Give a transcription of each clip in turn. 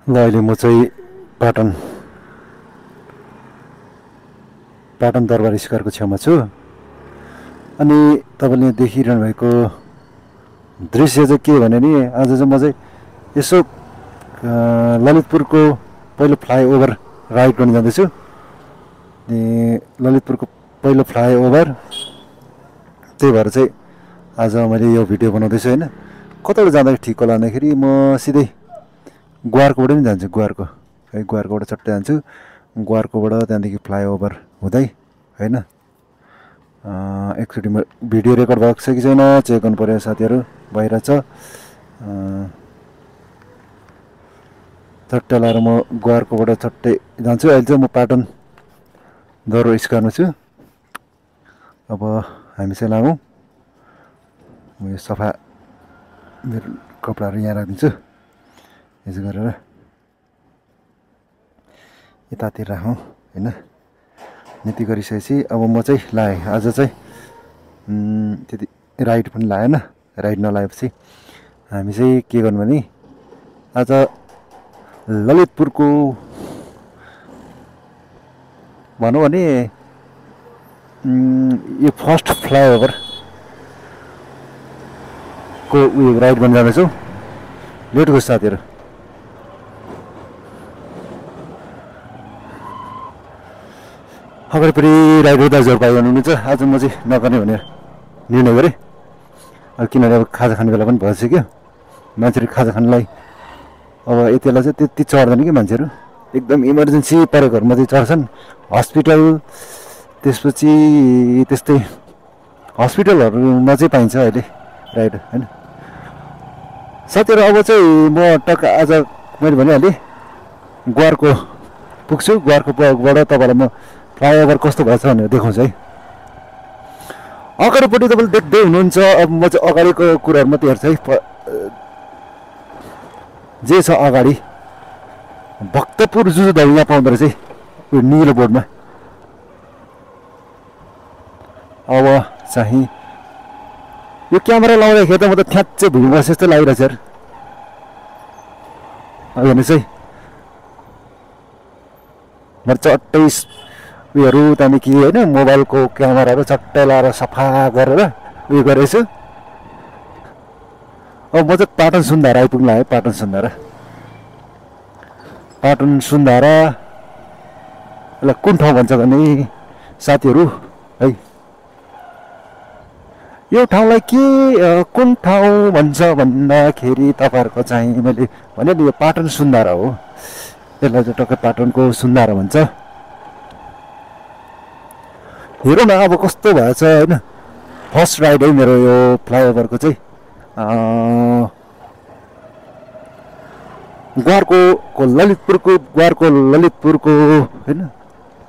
ल अहिले म चाहिँ पाटन दरबार स्क्वायरको छेउमा छु। अनि तपाईँले देखिरहनु भएको दृश्य चाहिँ के भने नि, आज चाहिँ म चाहिँ यसो ललितपुरको पहिलो फ्लाइओभर राइड गर्न जाँदैछु। ललितपुरको पहिलो फ्लाइओभर, त्यही भएर चाहिँ आज मैले यो भिडियो बनाउँदैछु होइन। कताबाट जाँदाखेरि ठिक होला भन्दाखेरि म सिधै ग्वारकोबाट पनि जान्छु। ग्वारकोबाट चट्टै जान्छु। ग्वारकोबाट त्यहाँदेखि फ्लाइओभर हुँदै होइन। एकचोटि म भिडियो रेकर्ड भएको छ कि छैन चेक गर्नु पऱ्यो साथीहरू, बाहिर छ। चट्टै लाएर म ग्वारकोबाट चट्टै जान्छु। अहिले चाहिँ म पाटन दरबार स्क्वायरमा छु। अब हामी चाहिँ लागौँ। म यो सफा मेरो कपडाहरू यहाँ राखिदिन्छु। यसो गरेर यतातिर राखौँ होइन। नीति गरिसकेपछि अब म चाहिँ लाएँ। आज चाहिँ त्यति राइड पनि लाएन। राइड नलाएपछि हामी चाहिँ के गर्नु भने, आज ललितपुरको भनौँ भने यो फर्स्ट फ्लाइओभर को उयो राइड गर्न जाँदैछौँ। लेट गयो साथीहरू। अगाडिपट्टि राइडर दाजुहरू भाइ हुनुहुन्छ। आज म चाहिँ नगर्ने भनेर निर्णय गरेँ। अब किनभने अब खाजा खाने बेला पनि भइसक्यो। मान्छेहरू खाजा खानलाई अब यति बेला चाहिँ त्यति चढ्दैन कि मान्छेहरू। एकदम इमर्जेन्सी परेकोहरूमा चाहिँ चढ्छन्। हस्पिटल, त्यसपछि त्यस्तै हस्पिटलहरूमा चाहिँ पाइन्छ अहिले राइड होइन। साथीहरू अब चाहिँ म टक्क आज मैले भनिहालेँ ग्वारको पुग्छु। ग्वारको बाट तपाईँलाई म फ्लाइओभर कस्तो भएछ भनेर देखाउँछु है। अगाडिपट्टि तपाईँले देख्दै हुनुहुन्छ। अब म चाहिँ अगाडिको कुराहरू मात्रै हेर्छु है। जे छ अगाडि भक्तपुर जुजुधल यहाँ पाउँदो रहेछ उयो निलो बोर्डमा। अब चाहिँ यो क्यामेरा लाउँदाखेरि त म त थ्याच्चै भुइँ बसे जस्तो लागिरहेछ यार। अब हेर्नुहोस् है, मेरो चट्टै उयोहरू त्यहाँदेखि होइन मोबाइलको क्यामेराहरू चट्टै लाएर सफा गरेर उयो गरेछु। अब म चाहिँ पाटन सुन्धारा आइपुग्नु है। पाटन सुन्धारालाई कुन ठाउँ भन्छ भने साथीहरू है, यो ठाउँलाई के कुन ठाउँ भन्छ भन्दाखेरि तपाईँहरूको चाहिँ मैले भने नि यो पाटन सुन्धारा हो। यसलाई चाहिँ टक्कै पाटनको सुन्धारा भन्छ। हेरौँ न अब कस्तो भएछ होइन। फर्स्ट राइड है मेरो यो फ्लाइओभरको चाहिँ। ग्वारको ललितपुरको होइन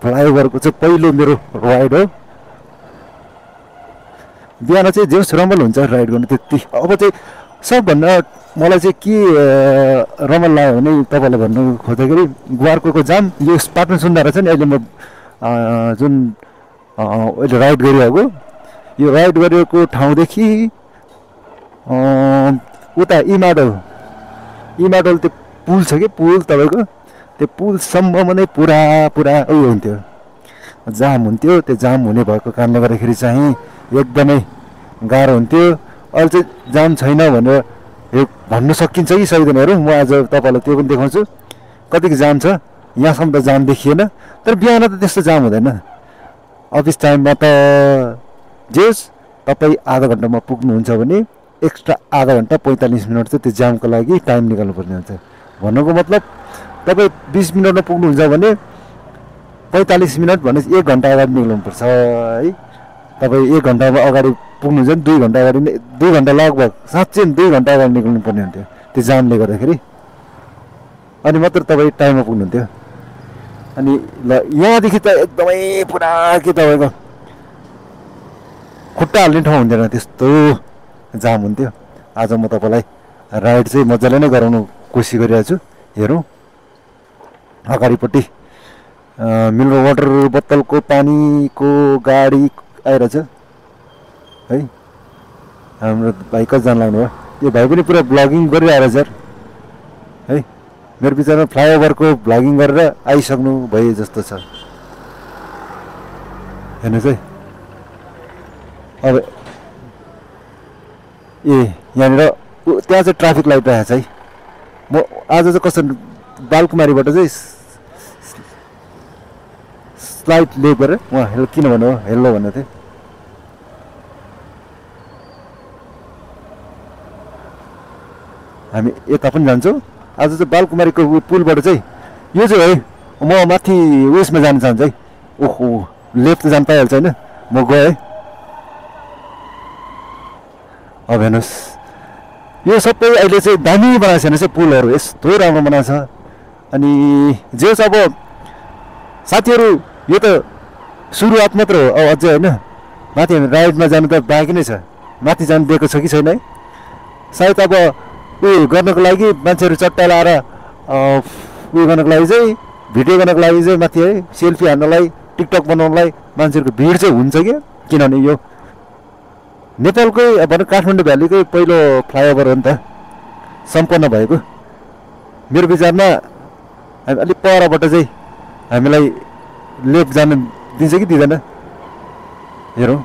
फ्लाइओभरको चाहिँ पहिलो मेरो राइड हो। बिहान चाहिँ जेस रमाइलो हुन्छ राइड गर्नु त्यति। अब चाहिँ सबभन्दा मलाई चाहिँ के रमाइलो लाग्यो भने तपाईँलाई भन्नु खोज्दाखेरि ग्वारको जाम यो पाटन सुन्धारा छ नि। अहिले म जुन अहिले राइड गरिरहेको, यो राइड गरेको ठाउँदेखि उता इमाडोल त्यो पुल छ कि पुल, तपाईँको त्यो पुलसम्ममा नै पुरा उयो हुन्थ्यो, जाम हुन्थ्यो। त्यो जाम हुने भएको कारणले गर्दाखेरि चाहिँ एकदमै गाह्रो हुन्थ्यो। अहिले चाहिँ जाम छैन भनेर यो भन्न सकिन्छ कि सक्दैन हेरौँ। म आज तपाईँलाई त्यो पनि देखाउँछु कतिको जाम छ। यहाँसम्म त जाम देखिएन, तर बिहान त त्यस्तो जाम हुँदैन। अफिस टाइममा त जेस तपाईँ आधा घन्टामा पुग्नुहुन्छ भने एक्स्ट्रा आधा घन्टा 45 मिनट चाहिँ त्यो जामको लागि टाइम निकाल्नुपर्ने हुन्छ। भन्नुको मतलब तपाईँ 20 मिनटमा पुग्नुहुन्छ भने 45 मिनट भने 1 घन्टा अगाडि निक्ल्नुपर्छ है। तपाईँ 1 घन्टामा अगाडि पुग्नुहुन्छ भने 2 घन्टा अगाडि, 2 घन्टा लगभग साँच्चै 2 घन्टा अगाडि निक्ल्नु पर्ने हुन्थ्यो त्यो जामले गर्दाखेरि। अनि मात्र तपाईँ टाइममा पुग्नुहुन्थ्यो। अनि ल यहाँदेखि त एकदमै पुरा के तपाईँको खुट्टा हाल्ने ठाउँ हुन्थेन, त्यस्तो जाम हुन्थ्यो। आज म तपाईँलाई राइड चाहिँ मजाले नै गराउनु कोसिस गरिरहेको छु। हेरौँ अगाडिपट्टि मिनरल वाटर बोतलको पानीको गाडी आइरहेछ है। हाम्रो भाइ कतिजना लाग्नु भयो। यो भाइ पनि पुरा ब्लगिङ गरिरहेको छ है। मेरो विचारमा फ्लाइओभरको भ्लगिङ गरेर आइसक्नु भयो जस्तो छ। हेर्नुहोस् है, अब यहाँनिर त्यहाँ चाहिँ ट्राफिक लाइट राखेको छ है। म आज चाहिँ कस्तो बालकुमारीबाट चाहिँ स्लाइड लेक गरेर उहाँ हेलो किन भन्नु हो हेलो भन्नु थियो। हामी यता पनि जान्छौँ। आज चाहिँ बालकुमारीको पुलबाट चाहिँ यो चाहिँ है म माथि उयसमा जान चाहन्छु है। ओहो लेफ्ट त जान पाइहाल्छ होइन, म गएँ है। अब हेर्नुहोस् यो सबै अहिले चाहिँ दामी बनाएको छ हेर्नुहोस् है, पुलहरू यस्तो राम्रो बनाएको छ। अनि जे छ अब साथीहरू यो त सुरुवात मात्र हो, अब अझै होइन माथि हामी राइडमा जानु त बाँकी नै छ। माथि जानु दिएको छ कि छैन है, सायद अब उयो गर्नको लागि मान्छेहरू चट्टा लाएर उयो गर्नको लागि चाहिँ भिडियो गर्नको लागि चाहिँ माथि है सेल्फी हान्नलाई टिकटक बनाउनलाई मान्छेहरूको भिड चाहिँ हुन्छ क्या। किनभने यो नेपालकै भनौँ काठमाडौँ भ्यालीकै पहिलो फ्लाइओभर हो नि त सम्पन्न भएको। मेरो विचारमा हामी अलिक परबाट चाहिँ हामीलाई लेफ्ट जान दिन्छ कि दिँदैन हेरौँ।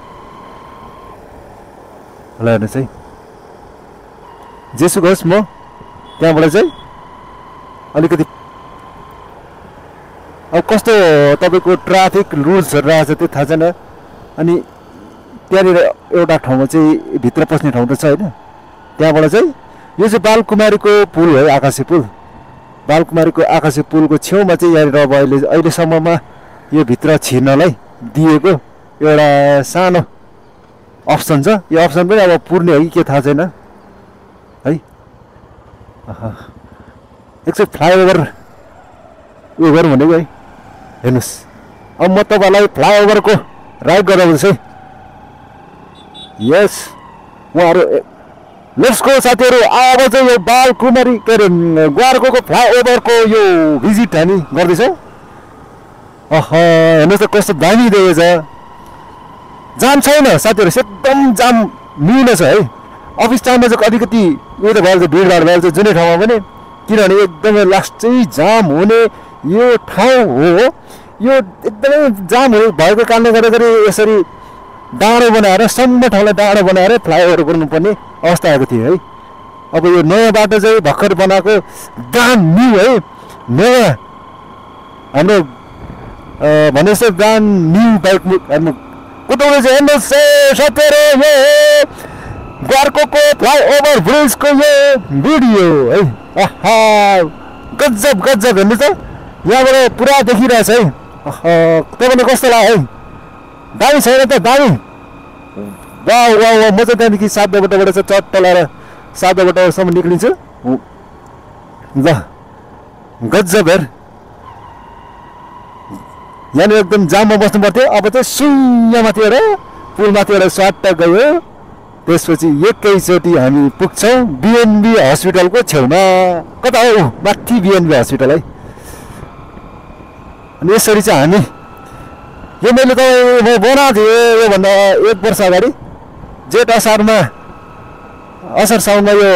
ल हेर्नुहोस् है, जेसुकै होस् म त्यहाँबाट चाहिँ अलिकति अब कस्तो तपाईँको ट्राफिक रुल्सहरू रहेछ त्यो थाहा छैन। अनि त्यहाँनिर एउटा ठाउँमा चाहिँ भित्र पस्ने ठाउँ त छ होइन, त्यहाँबाट चाहिँ यो चाहिँ बालकुमारीको पुल है, आकाशे पुल। बालकुमारीको आकाशे पुलको छेउमा चाहिँ यहाँनिर अब अहिलेसम्ममा यो भित्र छिर्नलाई दिएको एउटा सानो अप्सन छ। यो अप्सन पनि अब पुर्ने हो कि के थाहा छैन है। एकचोटि फ्लाइओभर उयो गरौँ भनेको है। हेर्नुहोस् अब म तपाईँलाई फ्लाइओभरको राइड गराउँदैछु है। यस उहाँहरू लेट्स गो साथीहरू। अब चाहिँ यो बालकुमारी के अरे ग्वारकोको फ्लाइओभरको यो भिजिट हामी गर्दैछौँ। हेर्नुहोस् त कस्तो दामी देखेको छ। जाम छैन साथीहरू, एकदम जाम मिल्न छ है। अफिस टाइममा चाहिँ अलिकति उयो त भइहाल्छ, भिडभाड भइहाल्छ जुनै ठाउँमा पनि, किनभने एकदमै लास्ट चाहिँ जाम हुने यो ठाउँ हो। यो एकदमै जाम भएको कारणले गर्दाखेरि यसरी डाँडो बनाएर सम्म ठाउँलाई डाँडो बनाएर फ्लाइओभर गर्नुपर्ने अवस्था आएको थियो है। अब यो नयाँ बाटो चाहिँ भर्खर बनाएको ब्रान्ड न्यू है, नयाँ हाम्रो भने जस्तो ब्रान्ड न्यू बाइक कुदाउँदैछ। हेर्नुहोस् साथीहरू यो ग्वारकोको फ्लाइओभर ब्रिजको यो भिडियो है। गजब गजब हेर्नु त यहाँबाट पुरा देखिरहेछ है। तपाईँले कस्तो लाग्यो है, दामी छैन त दामी। वाह वाह वाह, म चाहिँ त्यहाँदेखि 7 बटाबाट चाहिँ चट्ट लगाएर 7 बटासम्म निक्लिन्छु। ल गजब हेर, यहाँनिर एकदम जाममा बस्नु पर्थ्यो, अब चाहिँ सुन्यामाथि एउटा पुलमाथि एउटा स्वाट गयो। त्यसपछि एकैचोटि हामी पुग्छौँ बिएनबी हस्पिटलको छेउमा। कता हो माथि बिएनबी हस्पिटल है। अनि यसरी चाहिँ हामी यो मैले त म बनाएको थिएँ योभन्दा 1 वर्ष अगाडि जेठ असारमा असार साउनमा यो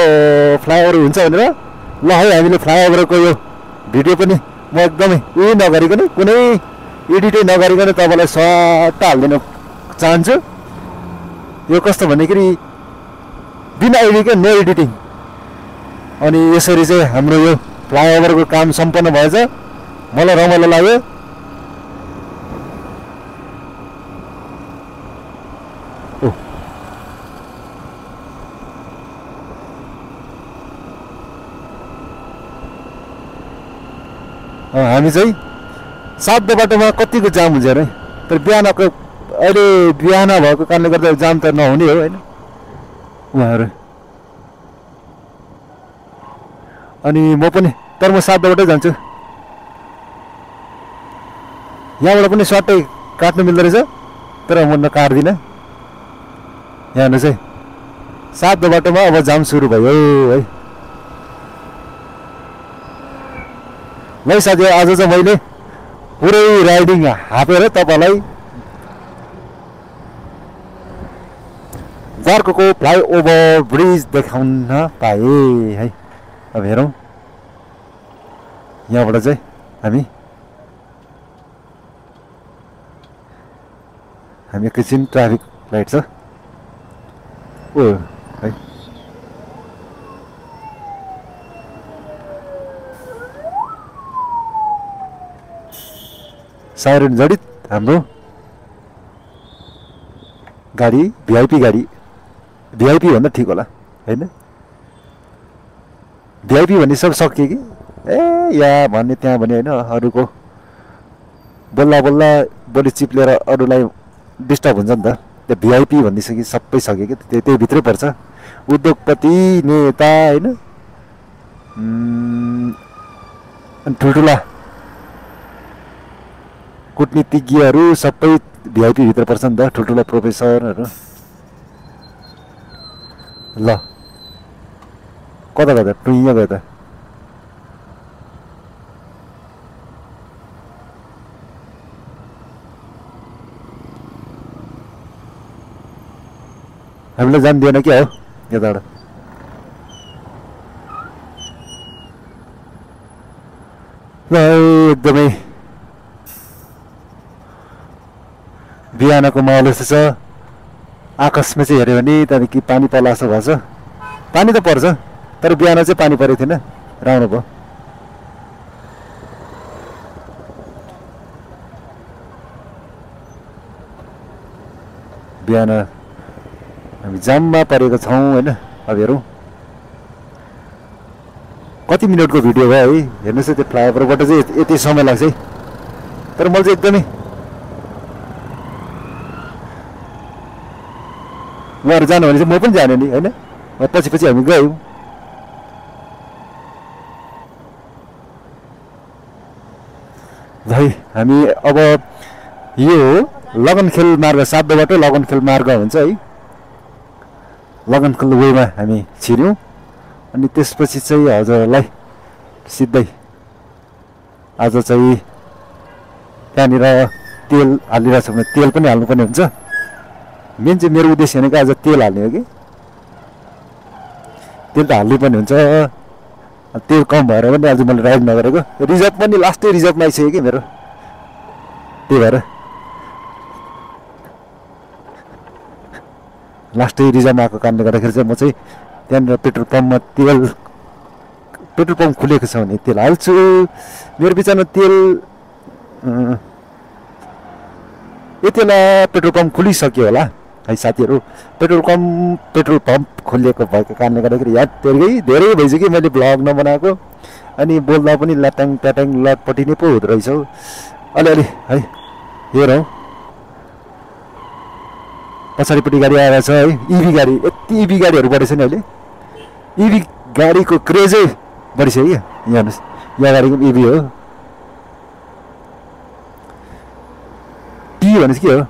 फ्लाइओभर हुन्छ भनेर। ल है हामीले फ्लाइओभरको यो भिडियो पनि म एकदमै उयो नगरिकन कुनै एडिटै नगरिकन तपाईँलाई सट्ट हालिदिन चाहन्छु। यो कस्तो भन्दाखेरि बिना एडिटकै नो एडिटिङ। अनि यसरी चाहिँ हाम्रो यो फ्लाइओभरको काम सम्पन्न भएछ, मलाई रमाइलो लाग्यो। हामी चाहिँ 7 बाटोमा कतिको जाम हुन्छ अरे, तर बिहानको अहिले बिहान भएको कारणले गर्दा जाम त नहुने हो होइन उहाँहरू। अनि म पनि तर म 7 बाटै जान्छु। यहाँबाट पनि सर्टै काट्नु मिल्दो रहेछ, तर म नकाट्दिनँ। यहाँ हेर्नुहोस् है 7 बाटोमा अब जाम सुरु भयो है। ल साथी आज चाहिँ मैले पुरै राइडिङ हापेर तपाईँलाई ग्वारकोको फ्लाइओभर ब्रिज देखाउन पाएँ है। अब हेरौँ यहाँबाट चाहिँ हामी एकैछिन ट्राफिक लाइट छ ओ है साइरन जडित हाम्रो गाडी भिआइपी भन्दा ठिक होला हैन भिआइपी भन्ने सब सक्यो कि ए या भन्ने त्यहाँ भने हैन अरूको बोल्दा बोल्दा बडी चिप्लेर अरूलाई डिस्टर्ब हुन्छ नि त त्यो भिआइपी भनिसके सबै सक्यो कि त्यही भित्रै पर्छ उद्योगपति नेता हैन अनि ठुल्ठुला कूटनीतिज्ञहरू सबै भिआइपी भित्र पर्छ नि त ठुल्ठुला प्रोफेसरहरू ल कता कता टुइया गयो त हामीलाई जान दिएन क्या हो यताबाट ल एकदमै बिहानको माहौल यस्तो छ आकाशमा चाहिँ हेऱ्यो भने त्यहाँदेखि पानी पर्ला जस्तो भएको छ पानी त पर्छ तर बिहान चाहिँ पानी परेको थिएन राम्रो भयो बिहान हामी जाममा परेको छौँ होइन अब हेरौँ कति मिनटको भिडियो भयो है हेर्नुहोस् त्यो फ्लाइओभरबाट चाहिँ यति समय लाग्छ है तर मैले चाहिँ एकदमै उहाँहरू जानु भने चाहिँ म पनि जाने नि होइन पछि पछि हामी गयौँ भाइ हामी अब यो लगनखेल मार्ग सातोबाट लगनखेल मार्ग हुन्छ है लगनखेल वेमा हामी छिर्यौँ अनि त्यसपछि चाहिँ हजुरहरूलाई सिधै आज चाहिँ त्यहाँनिर तेल हालिरहेको छ भने तेल पनि हाल्नुपर्ने हुन्छ मेन चाहिँ मेरो उद्देश्य भनेको आज तेल हाल्ने हो कि तेल त हाल्नुपर्ने हुन्छ तेल कम भएर पनि आज मैले राइड नगरेको रिजर्भ पनि लास्टै रिजर्भमा आइसक्यो कि मेरो त्यही भएर लास्टै रिजर्भमा आएको कारणले गर्दाखेरि चाहिँ म चाहिँ त्यहाँनिर पेट्रोल पम्प खुलेको छ भने तेल हाल्छु मेरो विचारमा तेल यति बेला पेट्रोल पम्प खुलिसक्यो होला है साथीहरू पेट्रोल पम्प खोलिएको भएको कारणले गर्दाखेरि यहाँ धेरै भइसक्यो मैले भ्लग नबनाएको अनि बोल्दा पनि ल्याट्याङ ट्याट्याङ लटपट्टि नै पो हुँदो रहेछ अलिअलि है हेरौँ पछाडिपट्टि गाडी आएर छ है इभी गाडी यति इभी गाडीहरू बढेछ नि अहिले इभी गाडीको क्रेजै बढिसक्यो क्या यहाँ हेर्नुहोस् यहाँ गाडीको इभी हो टी भनेपछि के हो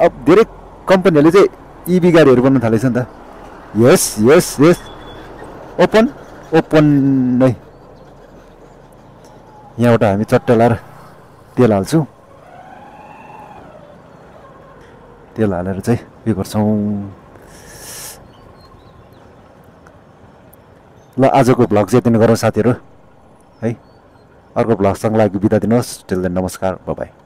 अब धेरै कम्पनीहरूले चाहिँ इभी गाडीहरू बनाउन थालेछ नि त यस यस यस ओपन नै यहाँबाट हामी चट्टा लाएर तेल हाल्छौँ तेल हालेर चाहिँ के गर्छौँ ल आजको भ्लग चाहिँ यति नै गरौँ साथीहरू है अर्को भ्लगसँग लागि बिदा दिनुहोस् टिल देन नमस्कार बाइ बाइ